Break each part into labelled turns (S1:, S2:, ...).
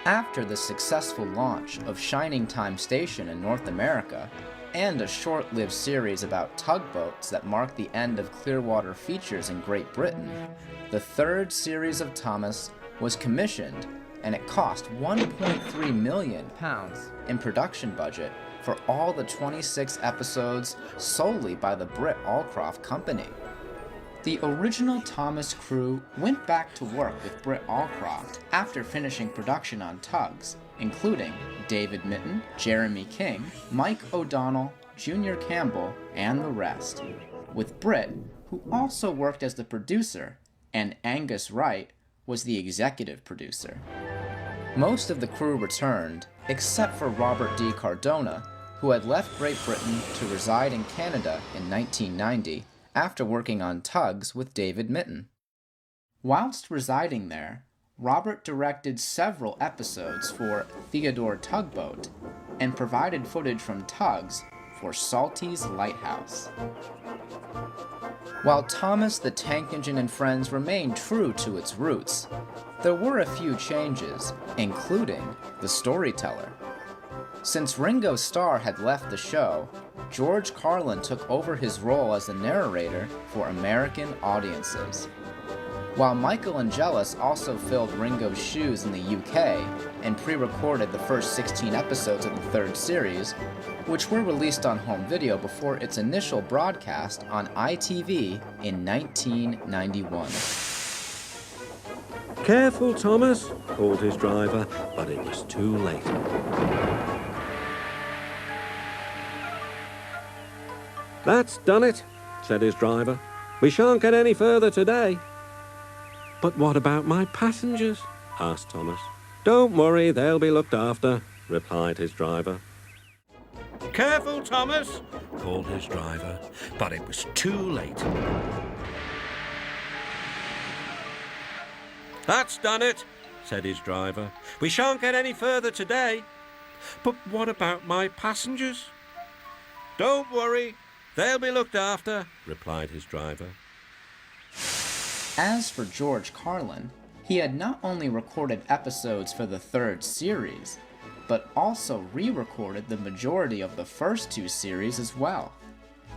S1: After the successful launch of Shining Time Station in North America, and a short-lived series about tugboats that marked the end of Clearwater features in Great Britain, the third series of Thomas was commissioned, and it cost £1.3 million in production budget for all the 26 episodes solely by the Brit Allcroft Company. The original Thomas crew went back to work with Brit Allcroft after finishing production on tugs, including David Mitton, Jeremy King, Mike O'Donnell, Junior Campbell, and the rest, with Brit, who also worked as the producer, and Angus Wright was the executive producer. Most of the crew returned, except for Robert D. Cardona, who had left Great Britain to reside in Canada in 1990 after working on tugs with David Mitton. Whilst residing there, Robert directed several episodes for Theodore Tugboat and provided footage from tugs for Salty's Lighthouse. While Thomas the Tank Engine and Friends remained true to its roots, there were a few changes, including the storyteller. Since Ringo Starr had left the show, George Carlin took over his role as the narrator for American audiences. While Michael Angelis also filled Ringo's shoes in the UK and pre-recorded the first 16 episodes of the third series, which were released on home video before its initial broadcast on ITV in 1991.
S2: "Careful, Thomas," called his driver, but it was too late. "That's done it," said his driver. "We shan't get any further today." "But what about my passengers?" asked Thomas. "Don't worry, they'll be looked after," replied his driver. "Careful, Thomas," called his driver, but it was too late. "That's done it," said his driver. "We shan't get any further today." "But what about my passengers?" "Don't worry, they'll be looked after," replied his driver.
S1: As for George Carlin, he had not only recorded episodes for the third series, but also re-recorded the majority of the first two series as well,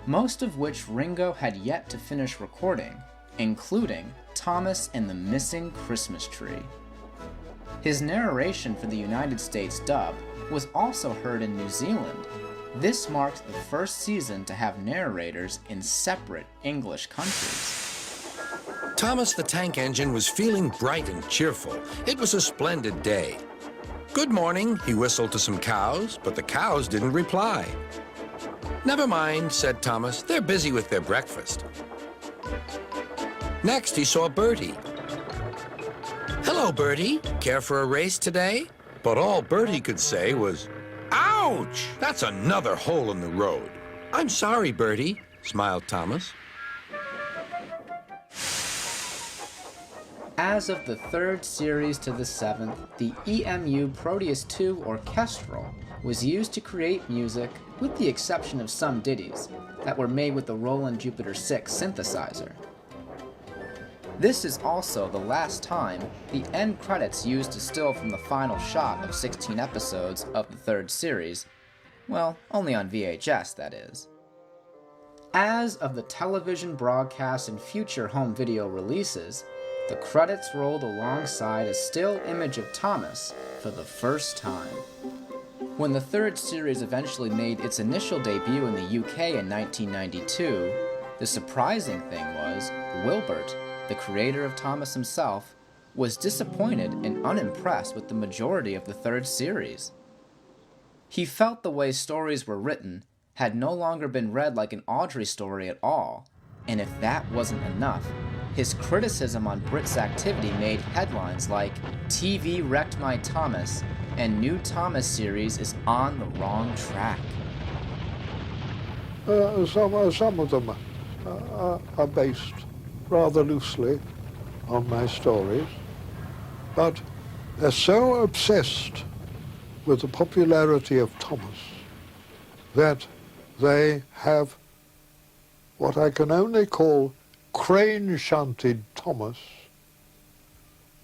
S1: most of which Ringo had yet to finish recording, including Thomas and the Missing Christmas Tree. His narration for the United States dub was also heard in New Zealand. This marked the first season to have narrators in separate English countries.
S3: Thomas the Tank Engine was feeling bright and cheerful. It was a splendid day. "Good morning," he whistled to some cows, but the cows didn't reply. "Never mind," said Thomas. "They're busy with their breakfast." Next, he saw Bertie. "Hello, Bertie. Care for a race today?" But all Bertie could say was, "Ouch! That's another hole in the road." "I'm sorry, Bertie," smiled Thomas.
S1: As of the third series to the seventh, the EMU Proteus 2 Orchestral was used to create music, with the exception of some ditties that were made with the Roland Jupiter 6 synthesizer. This is also the last time the end credits used a still from the final shot of 16 episodes of the third series, well, only on VHS, that is. As of the television broadcast and future home video releases, the credits rolled alongside a still image of Thomas for the first time. When the third series eventually made its initial debut in the UK in 1992, the surprising thing was Wilbert, the creator of Thomas himself, was disappointed and unimpressed with the majority of the third series. He felt the way stories were written had no longer been read like an Awdry story at all, and if that wasn't enough, his criticism on Brit's activity made headlines like "TV wrecked my Thomas" and "New Thomas series is on the wrong track."
S4: Some of them are based rather loosely on my stories, but they're so obsessed with the popularity of Thomas that they have what I can only call crane-shunted Thomas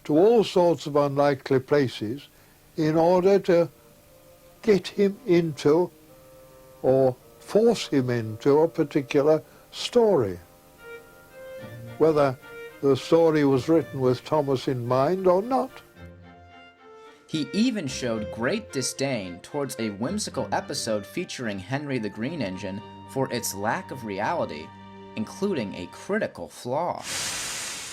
S4: to all sorts of unlikely places in order to get him into or force him into a particular story. Whether the story was written with Thomas in mind or not.
S1: He even showed great disdain towards a whimsical episode featuring Henry the Green Engine for its lack of reality, including a critical flaw.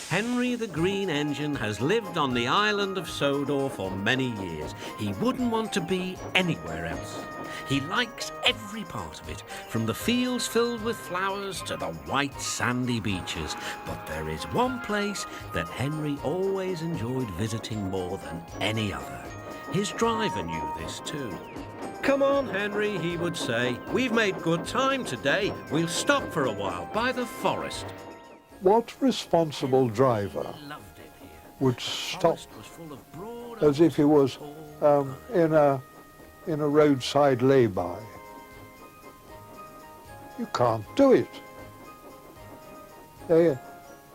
S2: Henry the Green Engine has lived on the island of Sodor for many years. He wouldn't want to be anywhere else. He likes every part of it, from the fields filled with flowers to the white sandy beaches. But there is one place that Henry always enjoyed visiting more than any other. His driver knew this too. "Come on, Henry," he would say. "We've made good time today. We'll stop for a while by the forest."
S4: What responsible driver would stop as if he was in a roadside lay-by? You can't do it.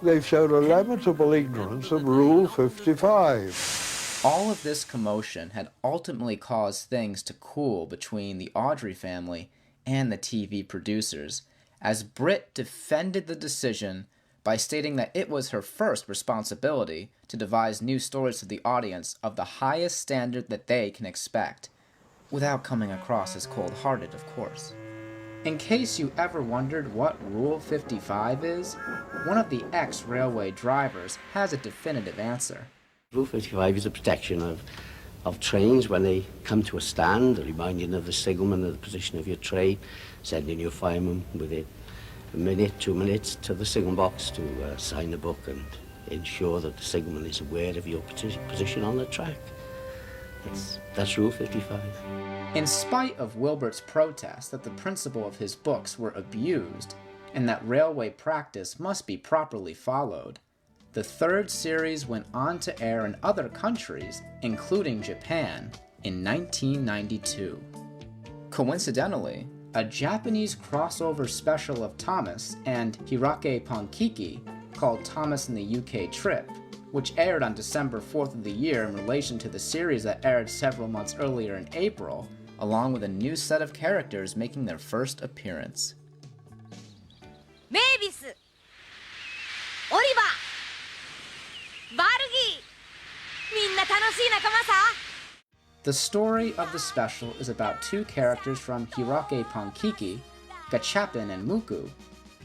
S4: They've shown a lamentable ignorance of Rule 55.
S1: All of this commotion had ultimately caused things to cool between the Awdry family and the TV producers, as Britt defended the decision by stating that it was her first responsibility to devise new stories to the audience of the highest standard that they can expect, without coming across as cold-hearted, of course. In case you ever wondered what Rule 55 is, one of the ex-railway drivers has a definitive answer.
S5: Rule 55 is a protection of trains when they come to a stand, reminding of the signalman of the position of your train, sending your fireman within a minute, 2 minutes to the signal box to sign the book and ensure that the signalman is aware of your position on the track. That's Rule 55.
S1: In spite of Wilbert's protest that the principle of his books were abused and that railway practice must be properly followed, the third series went on to air in other countries, including Japan, in 1992. Coincidentally, a Japanese crossover special of Thomas and Hirake Pankiki, called Thomas and the UK Trip, which aired on December 4th of the year in relation to the series that aired several months earlier in April, along with a new set of characters making their first appearance.
S6: Mavis! Oliver! Bargi! Minna tanoshii nakama sa?
S1: The story of the special is about two characters from Hirake Pankiki, Gachapin and Muku,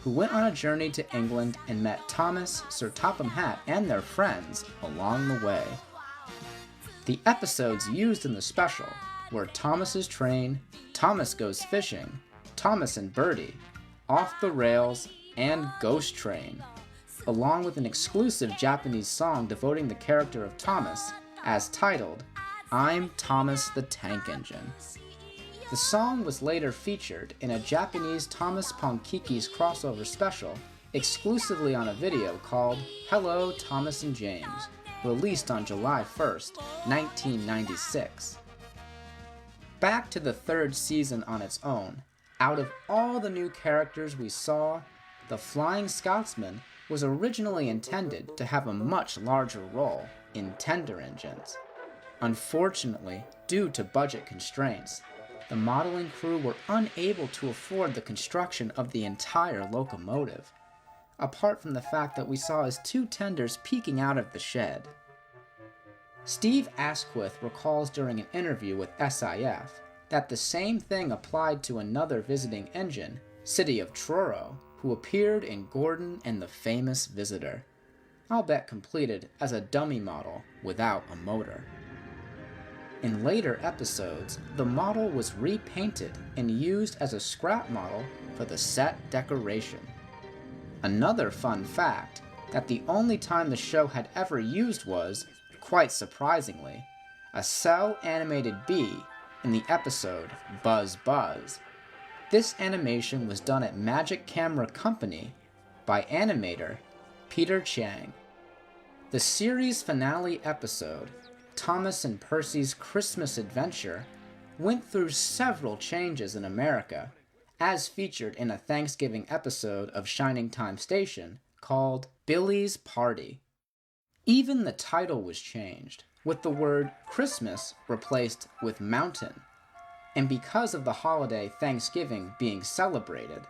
S1: who went on a journey to England and met Thomas, Sir Topham Hatt, and their friends along the way. The episodes used in the special were Thomas's Train, Thomas Goes Fishing, Thomas and Birdie, Off the Rails, and Ghost Train, along with an exclusive Japanese song devoting the character of Thomas as titled, I'm Thomas the Tank Engine. The song was later featured in a Japanese Thomas Pankiki's crossover special exclusively on a video called Hello, Thomas and James, released on July 1st, 1996. Back to the third season on its own, out of all the new characters we saw, the Flying Scotsman was originally intended to have a much larger role in tender engines. Unfortunately, due to budget constraints, the modeling crew were unable to afford the construction of the entire locomotive, apart from the fact that we saw his two tenders peeking out of the shed. Steve Asquith recalls during an interview with SIF that the same thing applied to another visiting engine, City of Truro, who appeared in Gordon and the Famous Visitor, I'll bet completed as a dummy model without a motor. In later episodes, the model was repainted and used as a scrap model for the set decoration. Another fun fact, that the only time the show had ever used was, quite surprisingly, a cel-animated bee in the episode Buzz Buzz. This animation was done at Magic Camera Company by animator Peter Chang. The series finale episode, Thomas and Percy's Christmas Adventure, went through several changes in America, as featured in a Thanksgiving episode of Shining Time Station called Billy's Party. Even the title was changed, with the word Christmas replaced with mountain. And because of the holiday Thanksgiving being celebrated,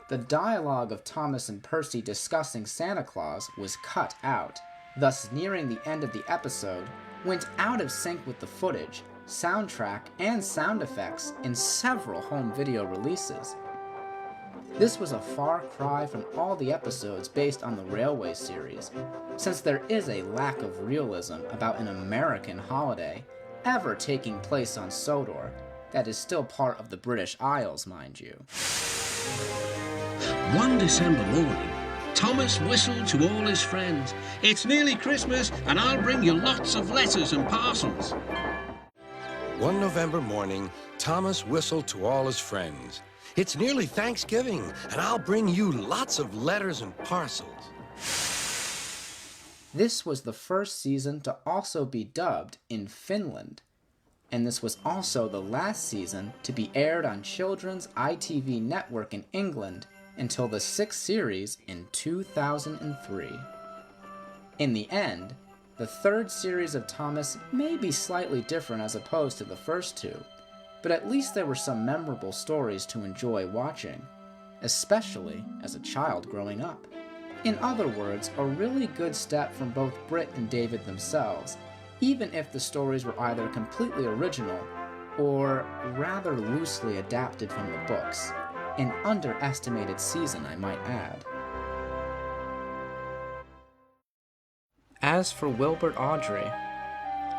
S1: the dialogue of Thomas and Percy discussing Santa Claus was cut out, thus nearing the end of the episode went out of sync with the footage, soundtrack, and sound effects in several home video releases. This was a far cry from all the episodes based on the Railway series, since there is a lack of realism about an American holiday ever taking place on Sodor, that is still part of the British Isles, mind you.
S7: One December morning, Thomas whistled to all his friends. "It's nearly Christmas, and I'll bring you lots of letters and parcels."
S3: One November morning, Thomas whistled to all his friends. "It's nearly Thanksgiving, and I'll bring you lots of letters and parcels."
S1: This was the first season to also be dubbed in Finland, and this was also the last season to be aired on children's ITV network in England until the sixth series in 2003. In the end, the third series of Thomas may be slightly different as opposed to the first two, but at least there were some memorable stories to enjoy watching, especially as a child growing up. In other words, a really good step from both Britt and David themselves, even if the stories were either completely original or rather loosely adapted from the books. An underestimated season, I might add. As for Wilbert Awdry,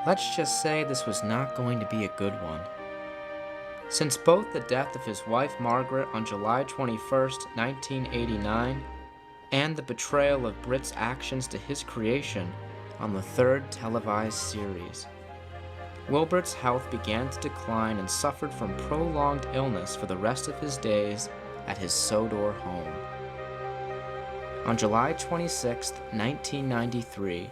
S1: let's just say this was not going to be a good one. Since both the death of his wife Margaret on July 21st, 1989, and the betrayal of Britt's actions to his creation on the third televised series, Wilbert's health began to decline and suffered from prolonged illness for the rest of his days at his Sodor home. On July 26, 1993,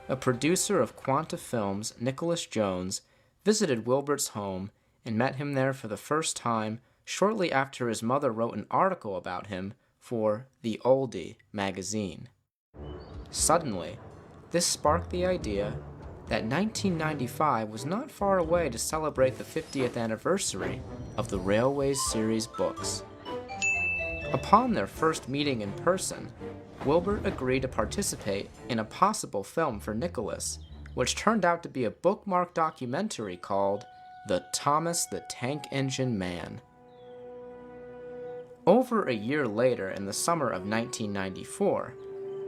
S1: a producer of Quanta Films, Nicholas Jones, visited Wilbert's home and met him there for the first time shortly after his mother wrote an article about him for The Oldie magazine. Suddenly, this sparked the idea that 1995 was not far away to celebrate the 50th anniversary of the Railways series books. Upon their first meeting in person, Wilbert agreed to participate in a possible film for Nicholas, which turned out to be a bookmark documentary called The Thomas the Tank Engine Man. Over a year later, in the summer of 1994,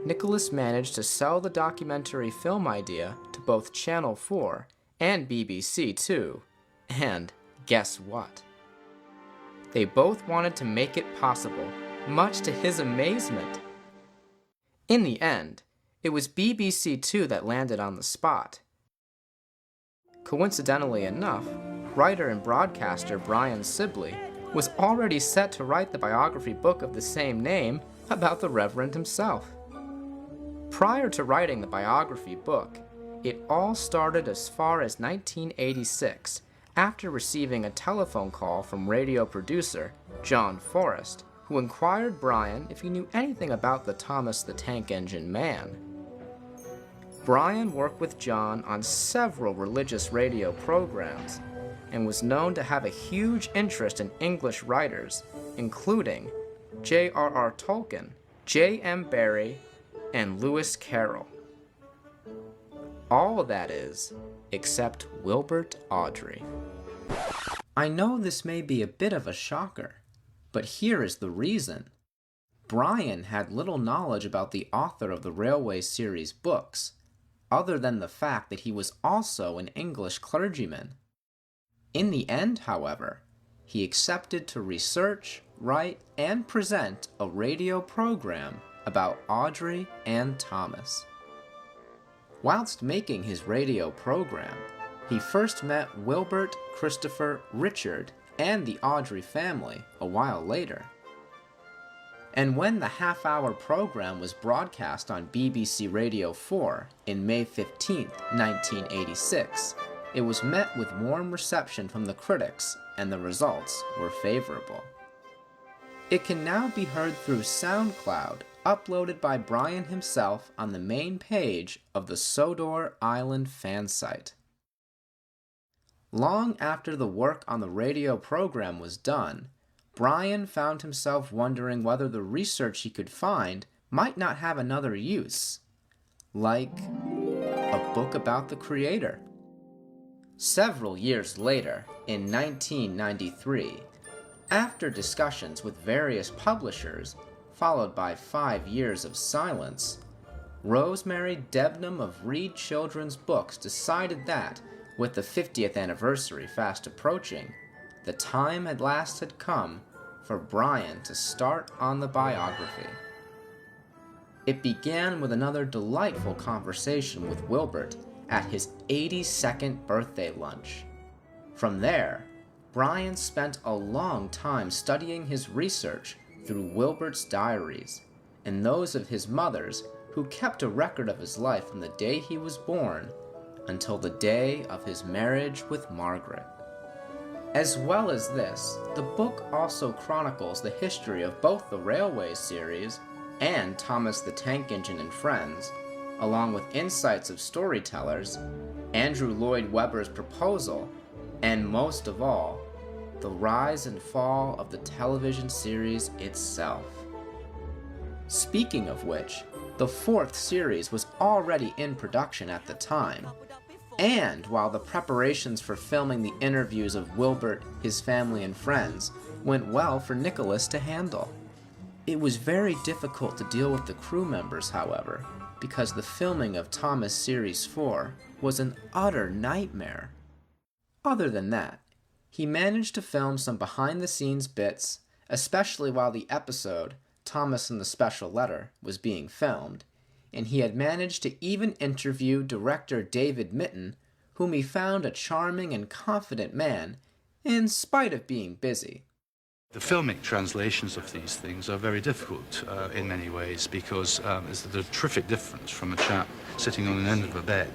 S1: Nicholas managed to sell the documentary film idea to both Channel 4 and BBC Two, and guess what? They both wanted to make it possible, much to his amazement. In the end, it was BBC Two that landed on the spot. Coincidentally enough, writer and broadcaster Brian Sibley was already set to write the biography book of the same name about the Reverend himself. Prior to writing the biography book, it all started as far as 1986, after receiving a telephone call from radio producer John Forrest, who inquired Brian if he knew anything about the Thomas the Tank Engine Man. Brian worked with John on several religious radio programs, and was known to have a huge interest in English writers, including J.R.R. Tolkien, J.M. Barrie, and Lewis Carroll. All that is, except Wilbert Awdry. I know this may be a bit of a shocker, but here is the reason. Brian had little knowledge about the author of the Railway series books, other than the fact that he was also an English clergyman. In the end, however, he accepted to research, write, and present a radio program about Awdry and Thomas. Whilst making his radio program, he first met Wilbert, Christopher, Richard, and the Awdry family a while later. And when the half-hour program was broadcast on BBC Radio 4 in May 15, 1986, it was met with warm reception from the critics, and the results were favorable. It can now be heard through SoundCloud, uploaded by Brian himself on the main page of the Sodor Island fan site. Long after the work on the radio program was done, Brian found himself wondering whether the research he could find might not have another use, like a book about the creator. Several years later, in 1993, after discussions with various publishers, followed by 5 years of silence, Rosemary Debnam of Reed Children's Books decided that, with the 50th anniversary fast approaching, the time at last had come for Brian to start on the biography. It began with another delightful conversation with Wilbert at his 82nd birthday lunch. From there, Brian spent a long time studying his research through Wilbert's diaries and those of his mother's, who kept a record of his life from the day he was born until the day of his marriage with Margaret. As well as this, the book also chronicles the history of both the Railway series and Thomas the Tank Engine and Friends, along with insights of storytellers, Andrew Lloyd Webber's proposal, and most of all, the rise and fall of the television series itself. Speaking of which, the 4th series was already in production at the time, and while the preparations for filming the interviews of Wilbert, his family, and friends went well for Nicholas to handle. It was very difficult to deal with the crew members, however, because the filming of Thomas Series 4 was an utter nightmare. Other than that, he managed to film some behind-the-scenes bits, especially while the episode, Thomas and the Special Letter, was being filmed, and he had managed to even interview director David Mitton, whom he found a charming and confident man, in spite of being busy.
S8: The filmic translations of these things are very difficult in many ways because there's a terrific difference from a chap sitting on an end of a bed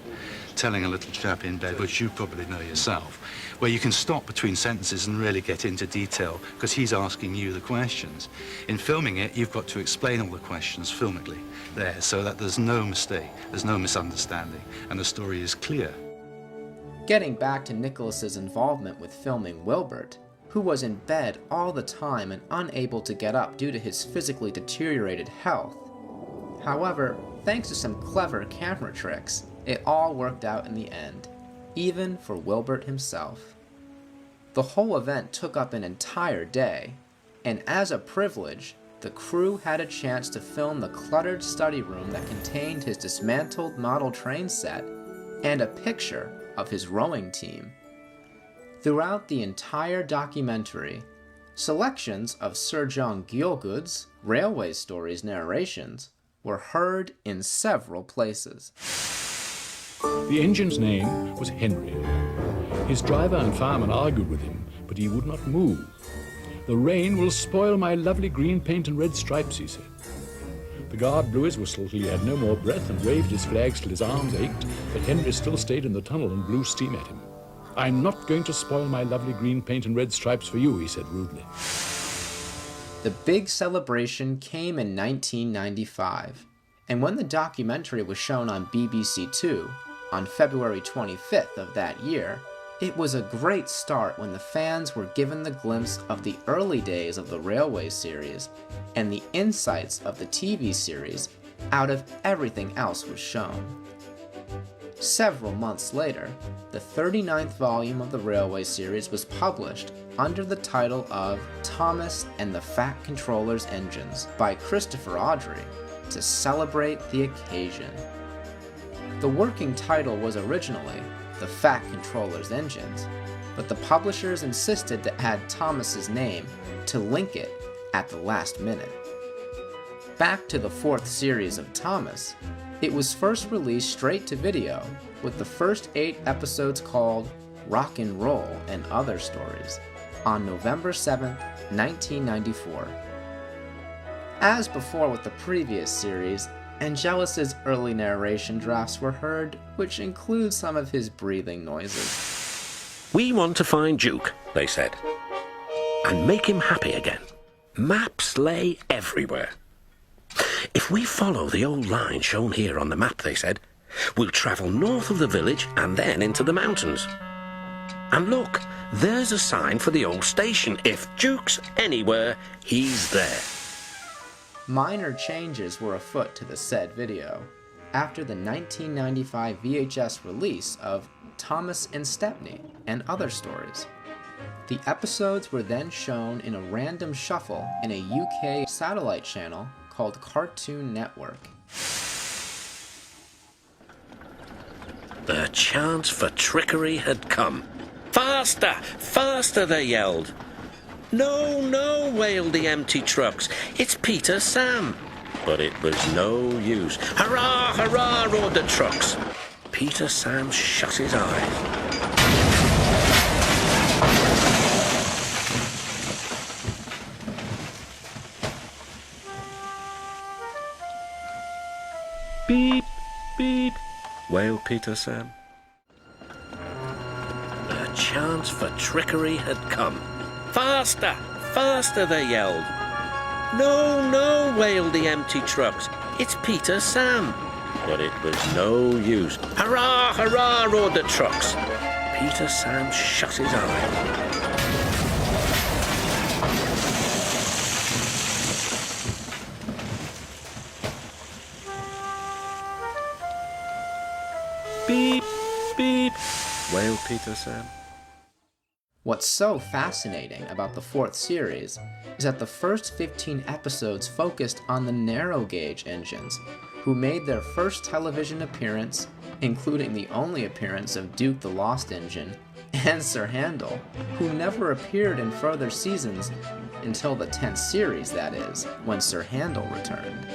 S8: telling a little chap in bed, which you probably know yourself, where you can stop between sentences and really get into detail because he's asking you the questions. In filming it, you've got to explain all the questions filmically there so that there's no mistake, there's no misunderstanding, and the story is clear.
S1: Getting back to Nicholas's involvement with filming Wilbert, who was in bed all the time and unable to get up due to his physically deteriorated health. However, thanks to some clever camera tricks, it all worked out in the end, even for Wilbert himself. The whole event took up an entire day, and as a privilege, the crew had a chance to film the cluttered study room that contained his dismantled model train set and a picture of his rowing team. Throughout the entire documentary, selections of Sir John Gielgud's Railway Stories narrations were heard in several places.
S9: The engine's name was Henry. His driver and fireman argued with him, but he would not move. "The rain will spoil my lovely green paint and red stripes," he said. The guard blew his whistle till he had no more breath and waved his flags till his arms ached, but Henry still stayed in the tunnel and blew steam at him. "I'm not going to spoil my lovely green paint and red stripes for you," he said rudely.
S1: The big celebration came in 1995, and when the documentary was shown on BBC Two on February 25th of that year, it was a great start when the fans were given the glimpse of the early days of the Railway series and the insights of the TV series out of everything else was shown. Several months later, the 39th volume of the Railway series was published under the title of Thomas and the Fat Controller's Engines by Christopher Awdry to celebrate the occasion. The working title was originally The Fat Controller's Engines, but the publishers insisted to add Thomas's name to link it at the last minute. Back to the 4th series of Thomas, it was first released straight to video, with the first 8 episodes called Rock and Roll and Other Stories, on November 7, 1994. As before with the previous series, Angelus's early narration drafts were heard, which include some of his breathing noises.
S2: "We want to find Duke," they said, "and make him happy again. Maps lay everywhere. If we follow the old line shown here on the map," they said, "we'll travel north of the village and then into the mountains.
S7: And look, there's a sign for the old station. If Duke's anywhere, he's there.
S1: Minor changes were afoot to the said video after the 1995 VHS release of Thomas and Stepney and Other Stories. The episodes were then shown in a random shuffle in a UK satellite channel called Cartoon Network.
S7: The chance for trickery had come. Faster! Faster, they yelled. No, no, wailed the empty trucks. It's Peter Sam. But it was no use. Hurrah, hurrah, roared the trucks. Peter Sam shut his eyes. Beep, beep, wailed Peter Sam. The chance for trickery had come. Faster! Faster, they yelled. No, no, wailed the empty trucks. It's Peter Sam. But it was no use. Hurrah, hurrah, roared the trucks. Peter Sam shut his eyes. Beep, beep, wailed Peter Sam.
S1: What's so fascinating about the fourth series is that the first 15 episodes focused on the narrow gauge engines, who made their first television appearance, including the only appearance of Duke the Lost Engine, and Sir Handel, who never appeared in further seasons until the 10th series, that is, when Sir Handel returned.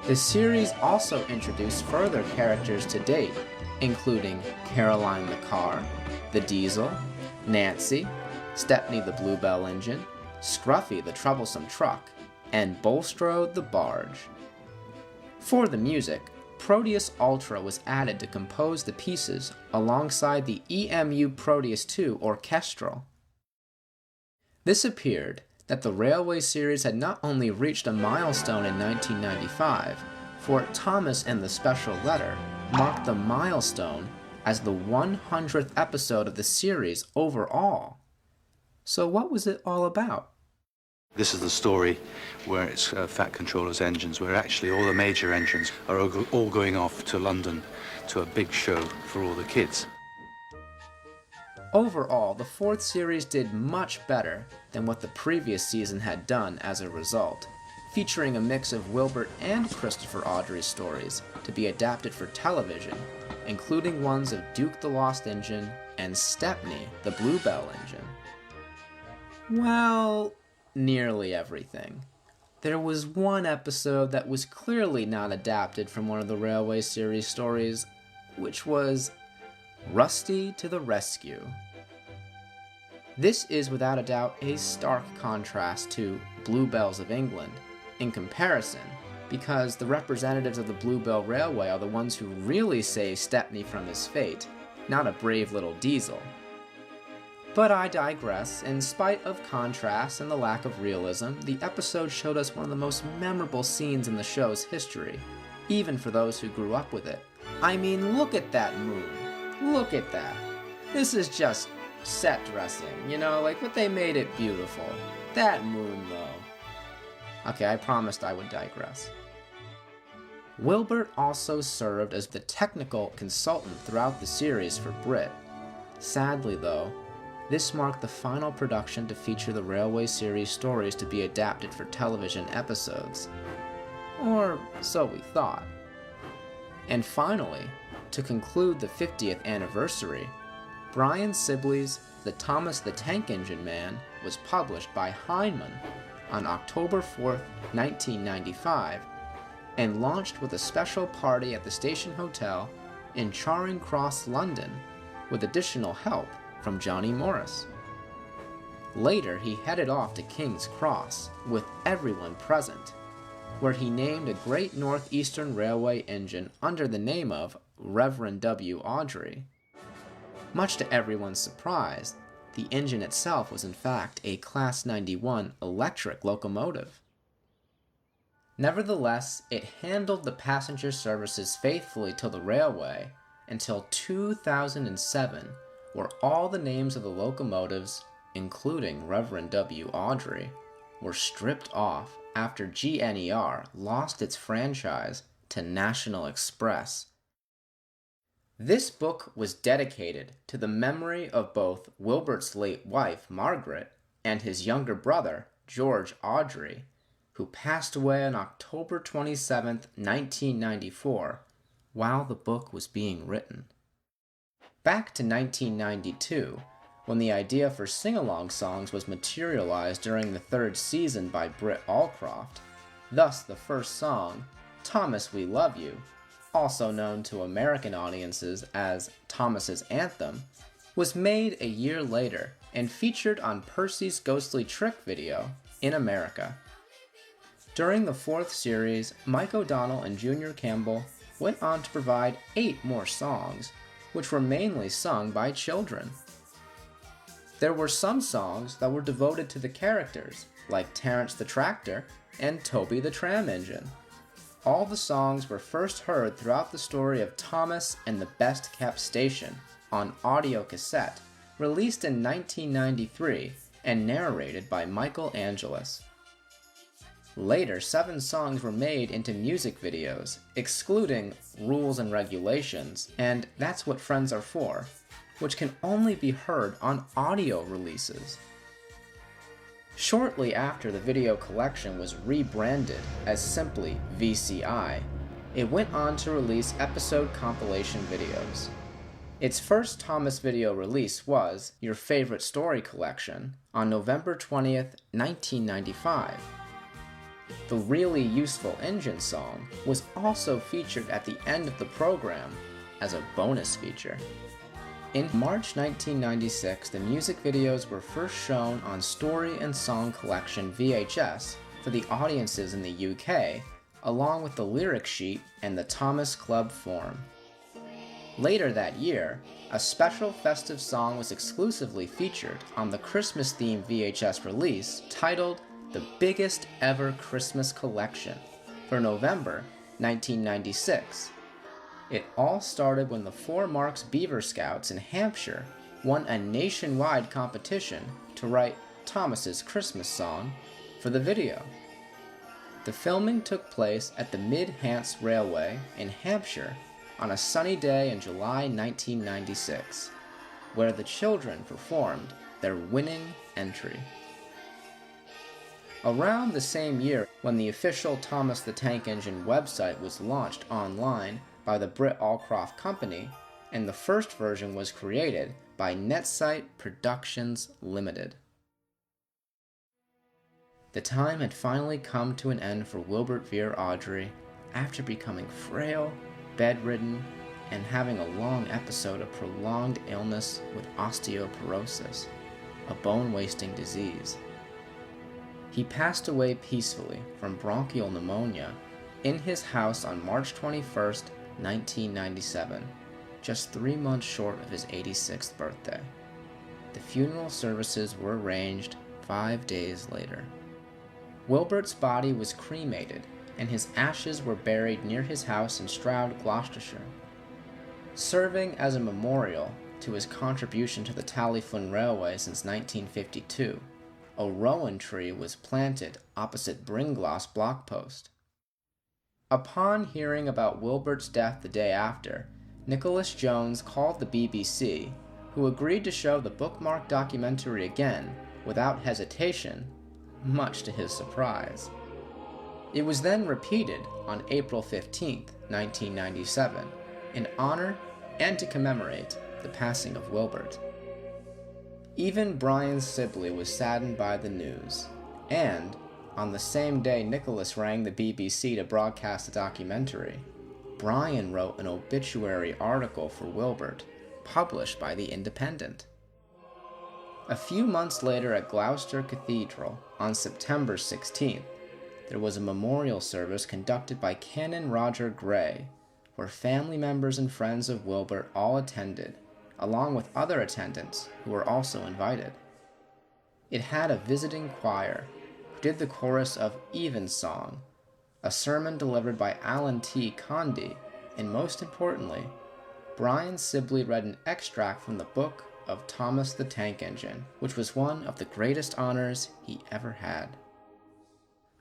S1: The series also introduced further characters to date, including Caroline the Car, the Diesel, Nancy, Stepney the Bluebell Engine, Scruffy the Troublesome Truck, and Bulstrode the Barge. For the music, Proteus Ultra was added to compose the pieces alongside the EMU Proteus 2 orchestral. This appeared that the Railway series had not only reached a milestone in 1995, for Thomas and the Special Letter marked the milestone as the 100th episode of the series overall. So what was it all about?
S8: This is the story where it's Fat Controller's engines, where actually all the major engines are all going off to London to a big show for all the kids.
S1: Overall, the fourth series did much better than what the previous season had done as a result, featuring a mix of Wilbert and Christopher Awdry's stories to be adapted for television, including ones of Duke the Lost Engine and Stepney the Bluebell Engine. Well, nearly everything. There was one episode that was clearly not adapted from one of the Railway series stories, which was Rusty to the Rescue. This is without a doubt a stark contrast to Bluebells of England in comparison, because the representatives of the Bluebell Railway are the ones who really saved Stepney from his fate, not a brave little Diesel. But I digress. In spite of contrast and the lack of realism, the episode showed us one of the most memorable scenes in the show's history, even for those who grew up with it. I mean, look at that moon. Look at that. This is just set dressing, you know, like what they made it beautiful. That moon, though. Okay, I promised I would digress. Wilbert also served as the technical consultant throughout the series for Brit. Sadly, though, this marked the final production to feature the Railway series stories to be adapted for television episodes. Or so we thought. And finally, to conclude the 50th anniversary, Brian Sibley's The Thomas the Tank Engine Man was published by Heinemann on October 4th, 1995, and launched with a special party at the Station Hotel in Charing Cross, London, with additional help from Johnny Morris. Later, he headed off to King's Cross, with everyone present, where he named a Great Northeastern Railway engine under the name of Reverend W. Awdry. Much to everyone's surprise, the engine itself was in fact a Class 91 electric locomotive. Nevertheless, it handled the passenger services faithfully to the railway until 2007, where all the names of the locomotives, including Reverend W. Awdry, were stripped off after GNER lost its franchise to National Express. This book was dedicated to the memory of both Wilbert's late wife, Margaret, and his younger brother, George Awdry, who passed away on October 27, 1994, while the book was being written. Back to 1992, when the idea for sing-along songs was materialized during the third season by Britt Allcroft, thus the first song, Thomas We Love You, also known to American audiences as Thomas's Anthem, was made a year later and featured on Percy's Ghostly Trick video in America. During the fourth series, Mike O'Donnell and Junior Campbell went on to provide 8 more songs, which were mainly sung by children. There were some songs that were devoted to the characters, like Terence the Tractor and Toby the Tram Engine. All the songs were first heard throughout the story of Thomas and the Best Kept Station on audio cassette, released in 1993 and narrated by Michael Angelis. Later, 7 songs were made into music videos, excluding Rules and Regulations and That's What Friends Are For, which can only be heard on audio releases. Shortly after the video collection was rebranded as simply VCI, it went on to release episode compilation videos. Its first Thomas video release was Your Favorite Story Collection on November 20th, 1995. The Really Useful Engine song was also featured at the end of the program as a bonus feature. In March 1996, the music videos were first shown on Story and Song Collection VHS for the audiences in the UK, along with the lyric sheet and the Thomas Club form. Later that year, a special festive song was exclusively featured on the Christmas-themed VHS release titled The Biggest Ever Christmas Collection for November 1996. It all started when the 4 Marks Beaver Scouts in Hampshire won a nationwide competition to write Thomas's Christmas song for the video. The filming took place at the Mid-Hants Railway in Hampshire on a sunny day in July 1996, where the children performed their winning entry. Around the same year, when the official Thomas the Tank Engine website was launched online by the Britt Allcroft Company, and the first version was created by Netsite Productions Limited. The time had finally come to an end for Wilbert Vere Awdry after becoming frail, bedridden, and having a long episode of prolonged illness with osteoporosis, a bone-wasting disease. He passed away peacefully from bronchial pneumonia in his house on March 21st, 1997, just 3 months short of his 86th birthday. The funeral services were arranged 5 days later. Wilbert's body was cremated, and his ashes were buried near his house in Stroud, Gloucestershire. Serving as a memorial to his contribution to the Talyllyn Railway since 1952, a rowan tree was planted opposite Bringloss Blockpost. Upon hearing about Wilbert's death the day after, Nicholas Jones called the BBC, who agreed to show the bookmark documentary again without hesitation, much to his surprise. It was then repeated on April 15, 1997, in honor and to commemorate the passing of Wilbert. Even Brian Sibley was saddened by the news, and on the same day Nicholas rang the BBC to broadcast the documentary, Brian wrote an obituary article for Wilbert, published by The Independent. A few months later at Gloucester Cathedral, on September 16th, there was a memorial service conducted by Canon Roger Gray, where family members and friends of Wilbert all attended, along with other attendants who were also invited. It had a visiting choir, who did the chorus of Evensong, a sermon delivered by Alan T. Condy, and most importantly, Brian Sibley read an extract from the book of Thomas the Tank Engine, which was one of the greatest honors he ever had.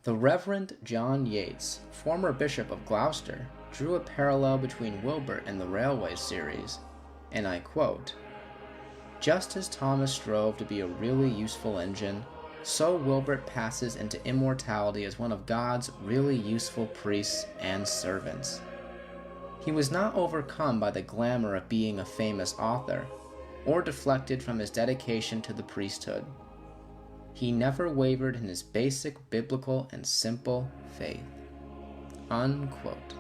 S1: The Reverend John Yates, former Bishop of Gloucester, drew a parallel between Wilbert and the Railway series, and I quote, "Just as Thomas strove to be a really useful engine, so Wilbert passes into immortality as one of God's really useful priests and servants." He was not overcome by the glamour of being a famous author, or deflected from his dedication to the priesthood. He never wavered in his basic biblical and simple faith. Unquote.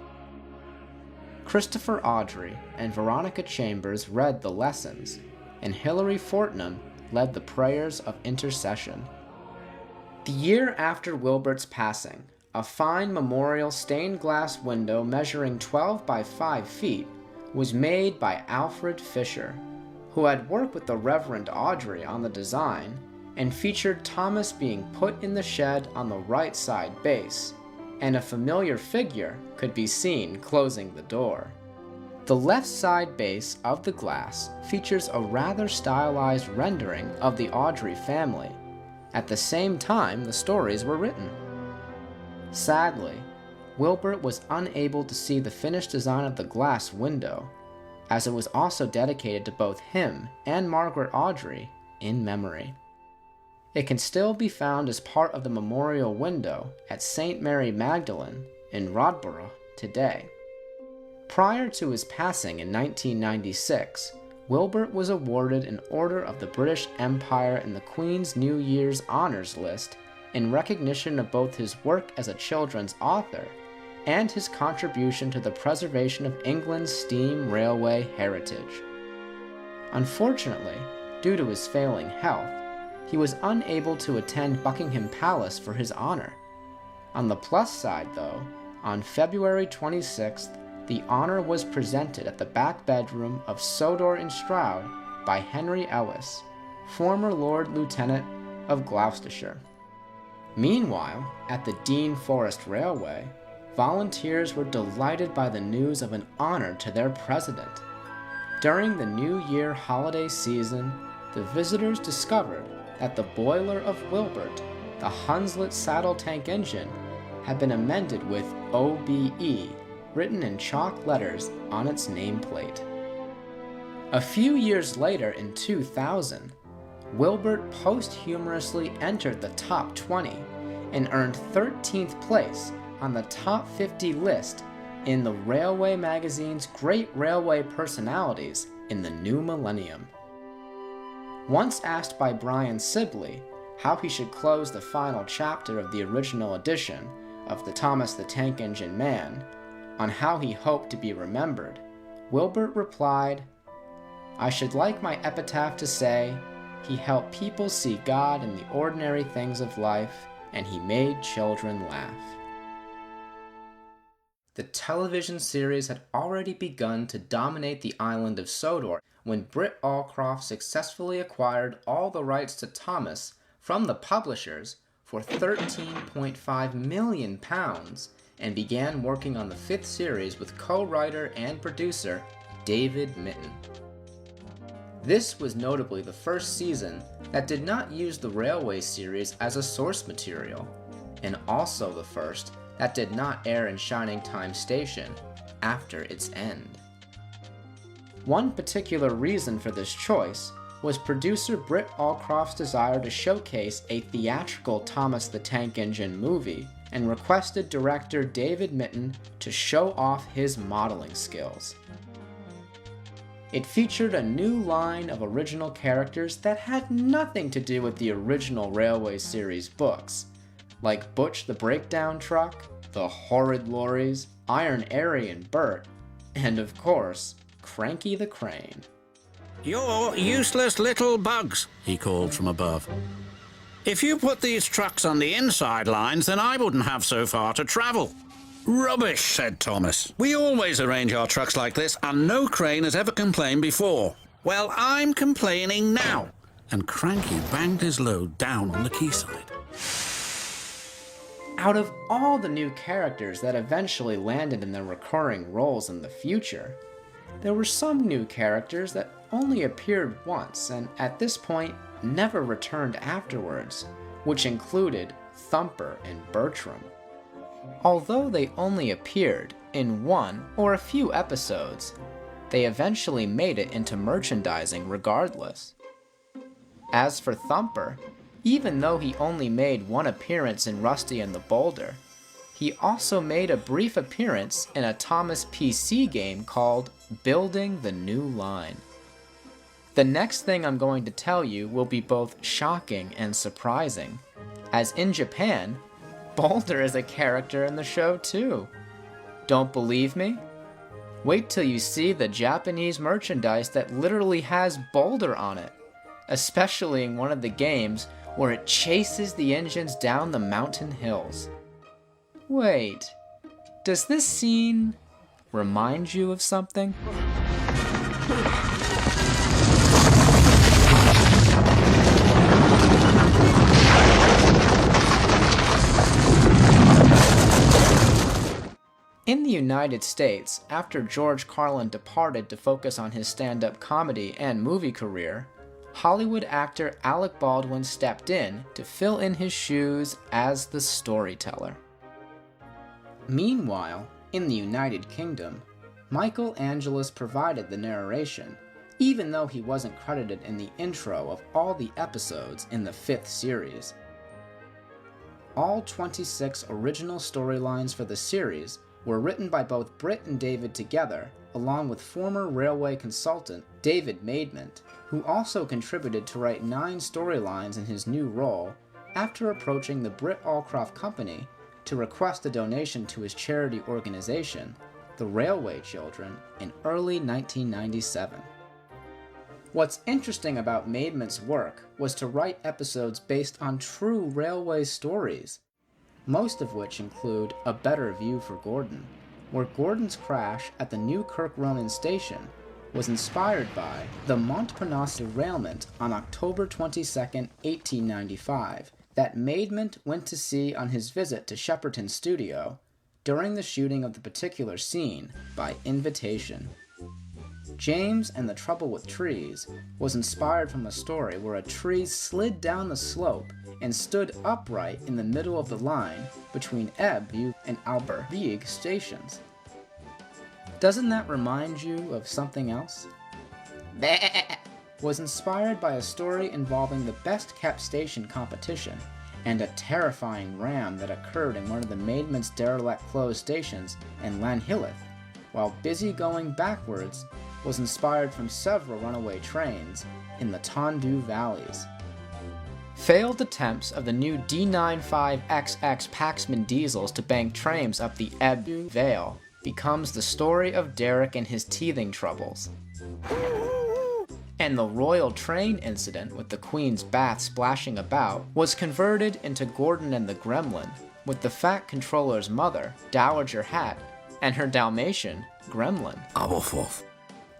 S1: Christopher Awdry and Veronica Chambers read the lessons, and Hilary Fortnum led the prayers of intercession. The year after Wilbert's passing, a fine memorial stained glass window measuring 12 by 5 feet was made by Alfred Fisher, who had worked with the Reverend Awdry on the design, and featured Thomas being put in the shed on the right side base, and a familiar figure could be seen closing the door. The left side base of the glass features a rather stylized rendering of the Awdry family, at the same time the stories were written. Sadly, Wilbert was unable to see the finished design of the glass window, as it was also dedicated to both him and Margaret Awdry in memory. It can still be found as part of the memorial window at St. Mary Magdalene in Rodborough today. Prior to his passing in 1996, Wilbert was awarded an Order of the British Empire and the Queen's New Year's Honours List in recognition of both his work as a children's author and his contribution to the preservation of England's steam railway heritage. Unfortunately, due to his failing health, he was unable to attend Buckingham Palace for his honor. On the plus side, though, on February 26th, the honor was presented at the back bedroom of Sodor in Stroud by Henry Ellis, former Lord Lieutenant of Gloucestershire. Meanwhile, at the Dean Forest Railway, volunteers were delighted by the news of an honor to their president. During the New Year holiday season, the visitors discovered that the boiler of Wilbert, the Hunslet saddle tank engine, had been amended with OBE written in chalk letters on its nameplate. A few years later, in 2000, Wilbert posthumously entered the top 20 and earned 13th place on the top 50 list in the Railway magazine's Great Railway Personalities in the New Millennium. Once asked by Brian Sibley how he should close the final chapter of the original edition of the Thomas the Tank Engine Man, on how he hoped to be remembered, Wilbert replied, "I should like my epitaph to say, he helped people see God in the ordinary things of life, and he made children laugh." The television series had already begun to dominate the island of Sodor when Britt Allcroft successfully acquired all the rights to Thomas from the publishers for £13.5 million and began working on the 5th series with co-writer and producer David Mitton. This was notably the first season that did not use the Railway series as a source material, and also the first that did not air in Shining Time Station after its end. One particular reason for this choice was producer Britt Allcroft's desire to showcase a theatrical Thomas the Tank Engine movie, and requested director David Mitton to show off his modeling skills. It featured a new line of original characters that had nothing to do with the original Railway series books, like Butch the Breakdown Truck, the Horrid Lorries, Iron Airy and Bert, and of course, Cranky the Crane.
S10: "You're useless little bugs," he called from above. "If you put these trucks on the inside lines, then I wouldn't have so far to travel." "Rubbish," said Thomas. "We always arrange our trucks like this, and no crane has ever complained before." "Well, I'm complaining now." And Cranky banged his load down on the quayside.
S1: Out of all the new characters that eventually landed in their recurring roles in the future, there were some new characters that only appeared once and at this point never returned afterwards, which included Thumper and Bertram. Although they only appeared in one or a few episodes, they eventually made it into merchandising regardless. As for Thumper, even though he only made one appearance in Rusty and the Boulder, he also made a brief appearance in a Thomas PC game called Building the New Line. The next thing I'm going to tell you will be both shocking and surprising, as in Japan, Boulder is a character in the show too. Don't believe me? Wait till you see the Japanese merchandise that literally has Boulder on it, especially in one of the games where it chases the engines down the mountain hills. Wait, does this scene remind you of something? In the United States, after George Carlin departed to focus on his stand-up comedy and movie career, Hollywood actor Alec Baldwin stepped in to fill in his shoes as the storyteller. Meanwhile, in the United Kingdom, Michael Angelis provided the narration, even though he wasn't credited in the intro of all the episodes in the 5th series. All 26 original storylines for the series were written by both Britt and David together, along with former railway consultant David Maidment, who also contributed to write 9 storylines in his new role after approaching the Britt Allcroft Company to request a donation to his charity organization, the Railway Children, in early 1997. What's interesting about Maidment's work was to write episodes based on true railway stories, most of which include A Better View for Gordon, where Gordon's crash at the new Kirk Ronan station was inspired by the Montparnasse derailment on October 22, 1895, that Maidment went to see on his visit to Shepperton's studio during the shooting of the particular scene by invitation. James and the Trouble with Trees was inspired from a story where a tree slid down the slope and stood upright in the middle of the line between Ebbw and Albertville stations. Doesn't that remind you of something else? Was inspired by a story involving the best kept station competition and a terrifying ram that occurred in one of the Maidment's derelict closed stations in Lanhilleth, while Busy Going Backwards was inspired from several runaway trains in the Tondu Valleys. Failed attempts of the new D95XX Paxman diesels to bank trams up the Ebbw Vale becomes the story of Derek and his teething troubles. And the Royal Train incident with the Queen's bath splashing about was converted into Gordon and the Gremlin, with the Fat Controller's mother, Dowager Hat, and her Dalmatian, Gremlin.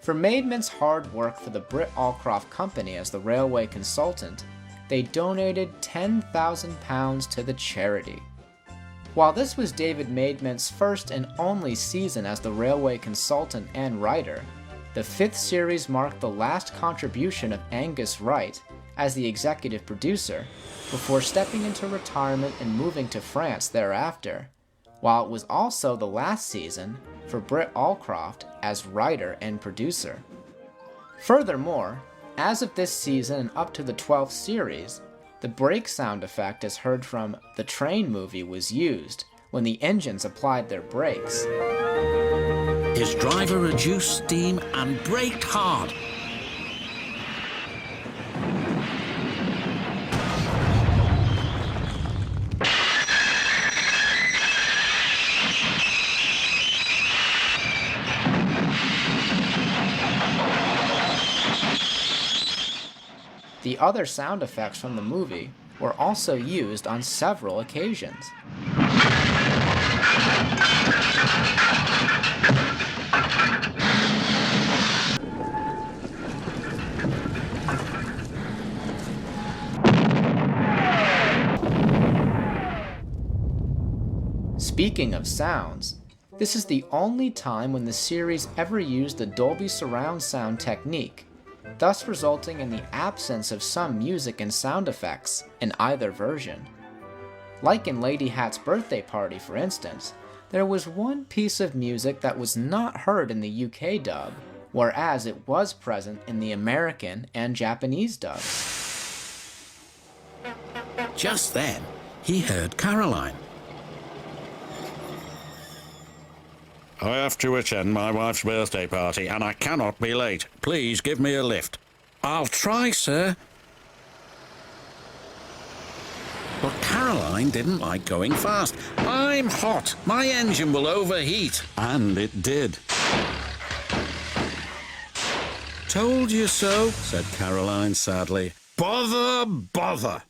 S1: For Maidment's hard work for the Britt Allcroft Company as the railway consultant, they donated £10,000 to the charity. While this was David Maidment's first and only season as the railway consultant and writer, the 5th series marked the last contribution of Angus Wright as the executive producer, before stepping into retirement and moving to France thereafter, while it was also the last season for Britt Allcroft as writer and producer. Furthermore, as of this season and up to the 12th series, the brake sound effect as heard from The Train movie was used when the engines applied their brakes.
S10: His driver reduced steam and braked hard.
S1: The other sound effects from the movie were also used on several occasions. Speaking of sounds, this is the only time when the series ever used the Dolby surround sound technique, thus resulting in the absence of some music and sound effects in either version. Like in Lady Hat's Birthday Party, for instance, there was one piece of music that was not heard in the UK dub, whereas it was present in the American and Japanese dubs.
S10: Just then, he heard Caroline. I have to attend my wife's birthday party and I cannot be late. Please give me a lift. I'll try, sir. But Caroline didn't like going fast. I'm hot. My engine will overheat. And it did. Told you so, said Caroline sadly. Bother, bother.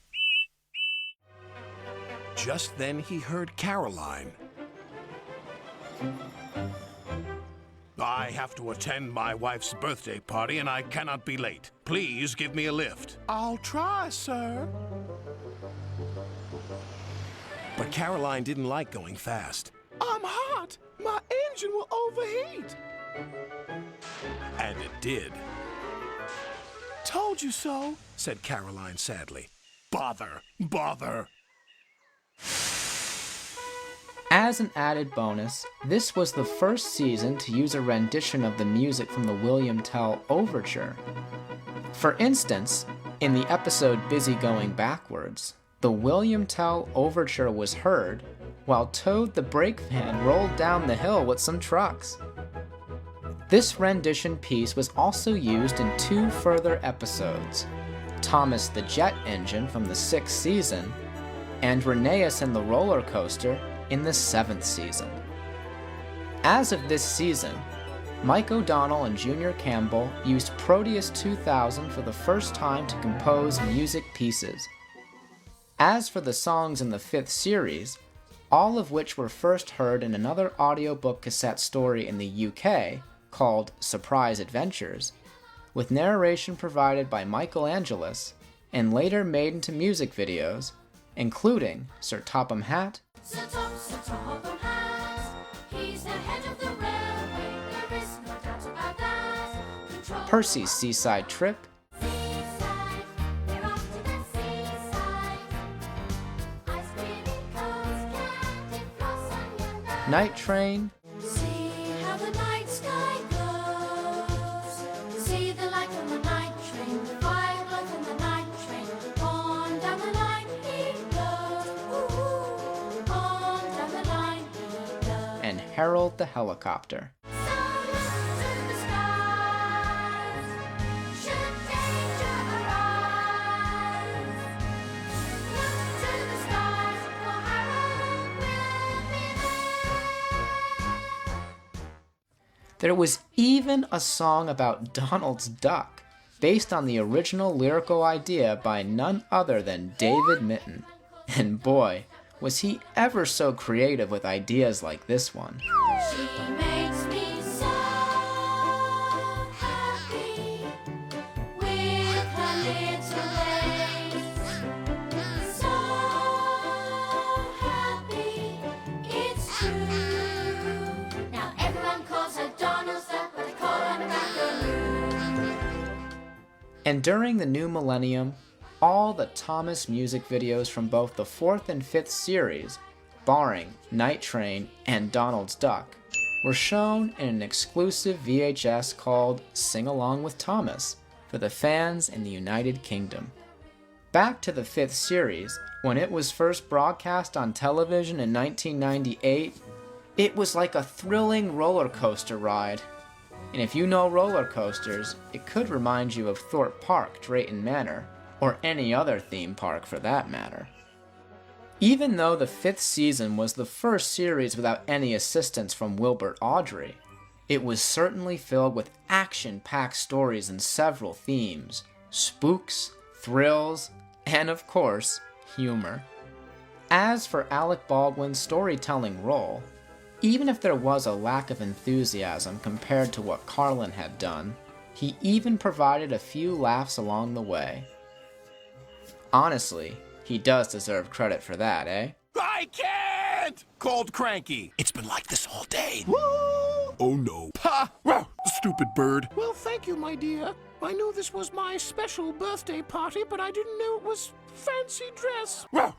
S11: Just then he heard Caroline. I have to attend my wife's birthday party and I cannot be late. Please give me a lift. I'll try, sir. But Caroline didn't like going fast. I'm hot. My engine will overheat. And it did. Told you so, said Caroline sadly. Bother, bother.
S1: As an added bonus, this was the first season to use a rendition of the music from the William Tell Overture. For instance, in the episode Busy Going Backwards, the William Tell Overture was heard while Toad the brake van rolled down the hill with some trucks. This rendition piece was also used in 2 further episodes, Thomas the Jet Engine from the 6th season, and Rheneas and the Roller Coaster in the 7th season. As of this season, Mike O'Donnell and Junior Campbell used Proteus 2000 for the first time to compose music pieces. As for the songs in the 5th series, all of which were first heard in another audiobook cassette story in the UK called Surprise Adventures, with narration provided by Michael Angelis and later made into music videos, including Sir Topham Hatt,
S6: Sir Topham Hatt, he's the head of the railway, there is no doubt about that. Control
S1: Percy's Seaside Trip,
S6: seaside, we're off to the seaside. Ice cream cones, candy floss on your nose.
S1: Night Train,
S6: See how the night sky glows. See the light on the night train, the fire glow from the night train. On down the line he goes. Ooh, on down the line he goes.
S1: and Harold the Helicopter.
S6: So look to the skies, should danger arise. Look to the skies, for Harold will be there.
S1: There was even a song about Donald's duck, based on the original lyrical idea by none other than David Mitton. And boy, was he ever so creative with ideas like this one.
S6: She makes me so happy with her little ways. So happy, it's true. Now everyone calls her Donald's duck, but they call her Macaroon.
S1: And during the new millennium, all the Thomas music videos from both the 4th and 5th series, barring Night Train and Donald's Duck, were shown in an exclusive VHS called Sing Along with Thomas for the fans in the United Kingdom. Back to the 5th series, when it was first broadcast on television in 1998, it was like a thrilling roller coaster ride. And if you know roller coasters, it could remind you of Thorpe Park, Drayton Manor, or any other theme park for that matter. Even though the 5th season was the first series without any assistance from Wilbert Awdry, it was certainly filled with action-packed stories and several themes, spooks, thrills, and of course, humor. As for Alec Baldwin's storytelling role, even if there was a lack of enthusiasm compared to what Carlin had done, he even provided a few laughs along the way. Honestly, he does deserve credit for that, eh?
S11: I can't! Called cranky. It's been like this all day. Woo! Oh no. Ha! Wow, stupid bird. Well, thank you, my dear. I knew this was my special birthday party, but I didn't know it was fancy dress. Whoa!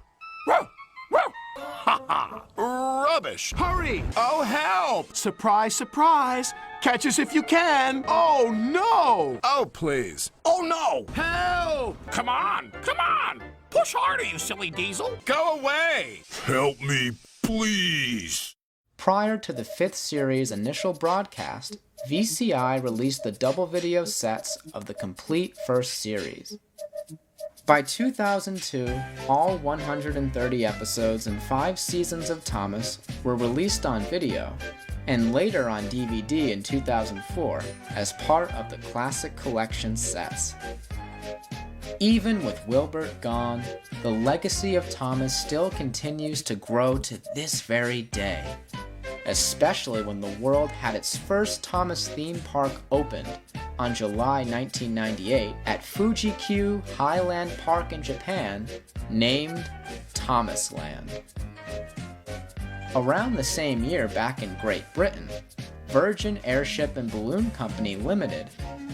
S11: Whoa! Whoa! Ha ha! Rubbish! Hurry! Oh, help! Surprise, surprise! Catch us if you can! Oh, no! Oh, please. Oh, no! Help! Come on! Come on! Push harder, you silly diesel! Go away! Help me, please!
S1: Prior to the 5th series' initial broadcast, VCI released the double video sets of the complete first series. By 2002, all 130 episodes and 5 seasons of Thomas were released on video, and later on DVD in 2004 as part of the Classic Collection sets. Even with Wilbert gone, the legacy of Thomas still continues to grow to this very day, especially when the world had its first Thomas theme park opened on July 1998 at Fuji-Q Highland Park in Japan, named Thomasland. Around the same year back in Great Britain, Virgin Airship and Balloon Company Limited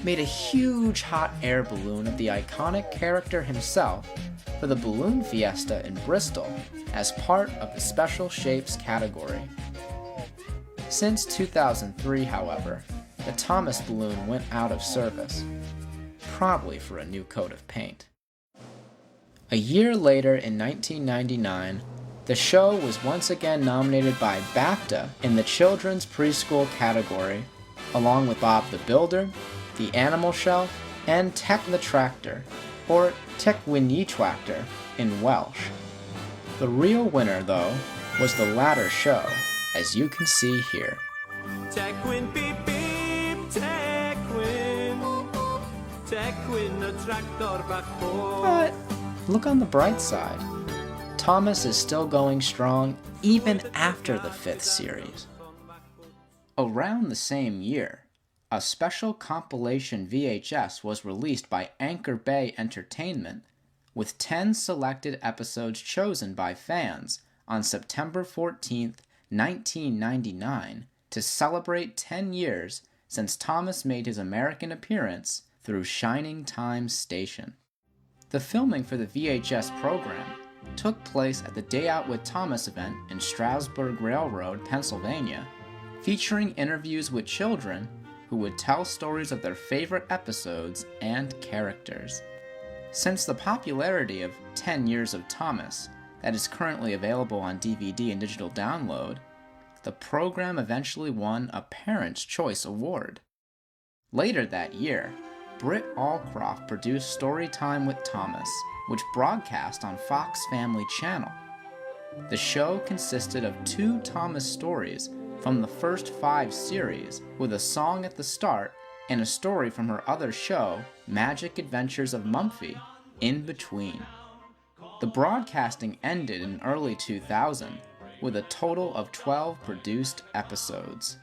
S1: made a huge hot air balloon of the iconic character himself for the Balloon Fiesta in Bristol as part of the special shapes category. Since 2003, however, the Thomas balloon went out of service, probably for a new coat of paint. A year later in 1999, the show was once again nominated by BAFTA in the Children's Preschool category, along with Bob the Builder, The Animal Shelf, and Tech the Tractor, or Tech Wyn Yi Tractor in Welsh. The real winner, though, was the latter show, as you can see here.
S12: Tech-Wyn beep beep, Tech-Wyn, Tech-Wyn the tractor back home.
S1: But look on the bright side. Thomas is still going strong even after the 5th series. Around the same year, a special compilation VHS was released by Anchor Bay Entertainment with 10 selected episodes chosen by fans on September 14th, 1999 to celebrate 10 years since Thomas made his American appearance through Shining Time Station. The filming for the VHS program took place at the Day Out with Thomas event in Strasburg Railroad, Pennsylvania, featuring interviews with children who would tell stories of their favorite episodes and characters. Since the popularity of 10 Years of Thomas that is currently available on DVD and digital download, the program eventually won a Parents' Choice Award. Later that year, Britt Allcroft produced Storytime with Thomas, which broadcast on Fox Family Channel. The show consisted of 2 Thomas stories from the first 5 series, with a song at the start and a story from her other show, Magic Adventures of Mumphy, in between. The broadcasting ended in early 2000, with a total of 12 produced episodes.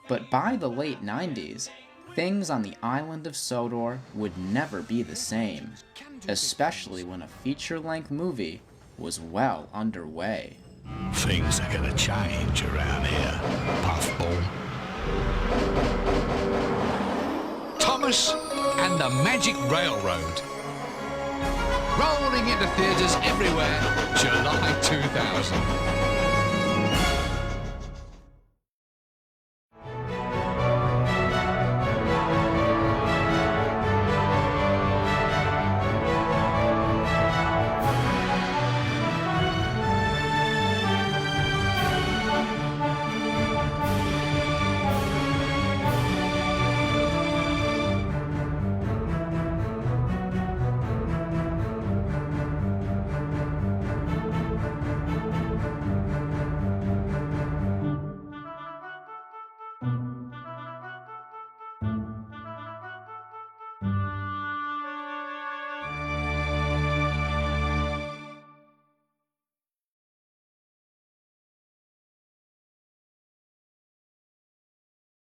S1: But by the late 90s, things on the island of Sodor would never be the same, especially when a feature-length movie was well underway.
S11: Things are gonna change around here, Puffball.
S13: Thomas and the Magic Railroad. Rolling into theatres everywhere, July 2000.